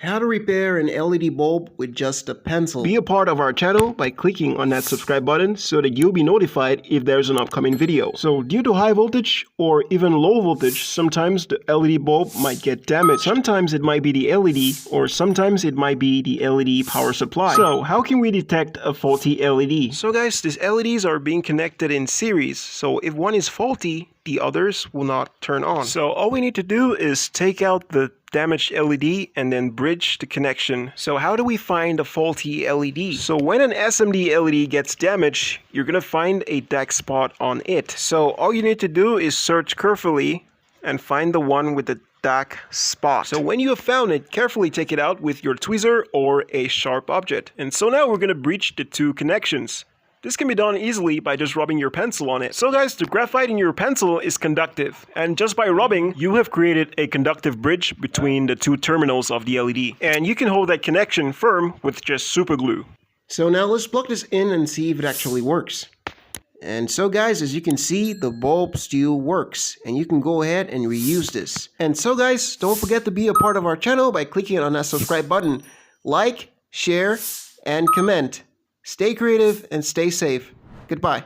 How to repair an LED bulb with just a pencil. Be a part of our channel by clicking on that subscribe button so that you'll be notified if there's an upcoming video. So due to high voltage or even low voltage, sometimes the LED bulb might get damaged. Sometimes it might be the LED or sometimes it might be the LED power supply. So how can we detect a faulty LED? So guys, these LEDs are being connected in series. So if one is faulty, the others will not turn on. So all we need to do is take out the damaged LED and then bridge the connection. So how do we find a faulty LED? So when an SMD LED gets damaged, you're gonna find a dark spot on it. So all you need to do is search carefully and find the one with the dark spot. So when you have found it, carefully take it out with your tweezer or a sharp object. And so now we're gonna bridge the two connections. This can be done easily by just rubbing your pencil on it. So guys, the graphite in your pencil is conductive. And just by rubbing, you have created a conductive bridge between the two terminals of the LED. And you can hold that connection firm with just super glue. So now let's plug this in and see if it actually works. And so guys, as you can see, the bulb still works. And you can go ahead and reuse this. And so guys, don't forget to be a part of our channel by clicking on that subscribe button. Like, share, and comment. Stay creative and stay safe. Goodbye.